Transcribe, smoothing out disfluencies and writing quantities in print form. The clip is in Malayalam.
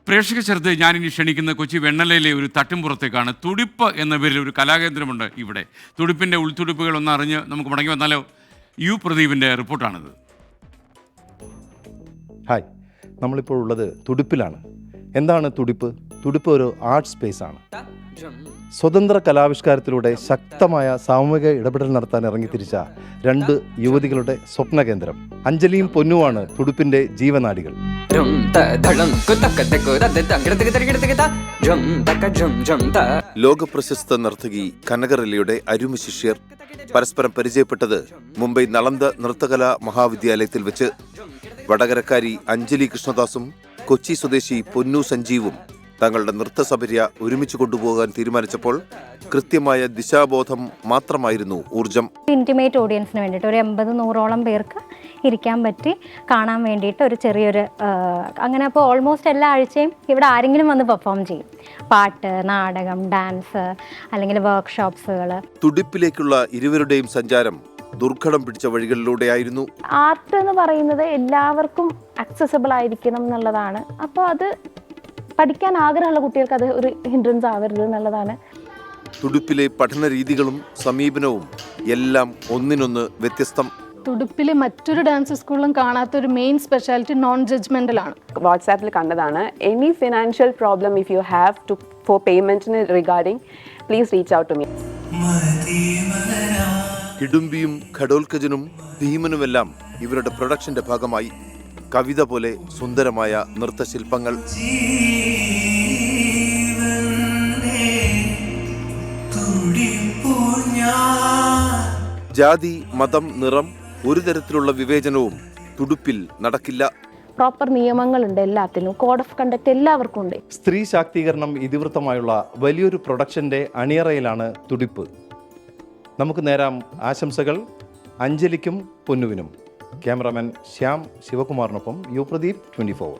പ്രേക്ഷക ശ്രദ്ധ ഞാനിനി ക്ഷണിക്കുന്ന കൊച്ചി വെണ്ണലയിലെ ഒരു തട്ടിൻപുറത്തേക്കാണ്. തുടിപ്പ് എന്ന പേരിൽ ഒരു കലാകേന്ദ്രമുണ്ട് ഇവിടെ. തുടിപ്പിൻ്റെ ഉൾത്തുടിപ്പുകൾ ഒന്ന് അറിഞ്ഞ് നമുക്ക് മടങ്ങി വന്നാലോ? യു പ്രദീപിൻ്റെ റിപ്പോർട്ടാണിത്. ഹായ്, നമ്മളിപ്പോൾ ഉള്ളത് തുടിപ്പിലാണ്. എന്താണ് തുടിപ്പ്? തുടിപ്പ് ഒരു ആർട്ട് സ്പേസ് ആണ്. സ്വതന്ത്ര കലാവിഷ്കാരത്തിലൂടെ ശക്തമായ സാമൂഹിക ഇടപെടൽ നടത്താൻ ഇറങ്ങിത്തിരിച്ച രണ്ട് യുവതികളുടെ സ്വപ്ന കേന്ദ്രം. അഞ്ജലിയും പൊന്നുവാണ് തുടിപ്പിന്റെ ജീവനാഡികൾ. ലോകപ്രശസ്ത നർത്തകി കനകറലിയുടെ അരുമ ശിഷ്യർ പരസ്പരം പരിചയപ്പെട്ടത് മുംബൈ നളന്ദ നൃത്തകലാ മഹാവിദ്യാലയത്തിൽ വെച്ച്. വടകരക്കാരി അഞ്ജലി കൃഷ്ണദാസും കൊച്ചി സ്വദേശി പൊന്നു സഞ്ജീവും തങ്ങളുടെ നൃത്തസപര്യ ഒരുമിച്ച് കൊണ്ടുപോകാൻ തീരുമാനിച്ചപ്പോൾ കൃത്യമായ ദിശാബോധം മാത്രമായിരുന്നു ഊർജം. ഇന്റിമേറ്റ് ഓഡിയൻസിന് വേണ്ടിയിട്ട് ഒരു 80-100ഓളം പേർക്ക് ഇരിക്കാൻ പറ്റി കാണാൻ വേണ്ടിയിട്ട് ഒരു ചെറിയൊരു അങ്ങനെ. അപ്പോൾ ഓൾമോസ്റ്റ് എല്ലാ ആഴ്ചയും ഇവിടെ ആരെങ്കിലും വന്ന് പെർഫോം ചെയ്യും. പാട്ട്, നാടകം, ഡാൻസ് അല്ലെങ്കിൽ വർക്ക്ഷോപ്സുകൾ. തുടിപ്പിലേക്കുള്ള ഇരുവരുടെയും സഞ്ചാരം ദുർഘടം പിടിച്ച വഴികളിലൂടെയായിരുന്നു. ആർട്ട് എന്ന് പറയുന്നത് എല്ലാവർക്കും ആക്സസിബിൾ ആയിരിക്കണം എന്നുള്ളതാണ്. അപ്പോൾ അത് പഠിക്കാൻ ആഗ്രഹമുള്ള കുട്ടികൾക്ക് അത് ഒരു ഹിൻഡ്രൻസ് ആവരുത് എന്നുള്ളതാണ്. തുടിപ്പിലെ പഠന രീതികളും സമീപനവും എല്ലാം ഒന്നിനൊന്ന് വ്യത്യസ്തം. തുടിപ്പിലെ മറ്റൊരു ഡാൻസ് സ്കൂളിലും കാണാത്ത ഒരു മെയിൻ സ്പെഷ്യാലിറ്റി നോൺ ജഡ്ജ്മെന്റൽ ആണ്. വാട്സാപ്പിൽ കണ്ടതാണ്. Any financial problem if you have to for പേയ്മെന്റിന് regarding please reach out to me. കിടുംബിയും ഘടോൽക്കജനും ഭീമനുമെല്ലാം ഇവരുടെ പ്രൊഡക്ഷന്റെ ഭാഗമായി. കവിത പോലെ സുന്ദരമായ നൃത്തശില്പങ്ങൾ. ജാതി, മതം, നിറം ഒരു തരത്തിലുള്ള വിവേചനവും തുടുപ്പിൽ നടക്കില്ല. പ്രോപ്പർ നിയമങ്ങളുണ്ട് എല്ലാത്തിനും. കോഡ് ഓഫ് കണ്ടക്ട് എല്ലാവർക്കും ഉണ്ട്. സ്ത്രീ ശാക്തീകരണം ഇതിവൃത്തമായുള്ള വലിയൊരു പ്രൊഡക്ഷന്റെ അണിയറയിലാണ് തുടിപ്പ്. നമുക്ക് നേരാം ആശംസകൾ അഞ്ജലിക്കും പൊന്നുവിനും. ക്യാമറാമാൻ ശ്യാം ശിവകുമാറിനൊപ്പം യു പ്രദീപ്, 24.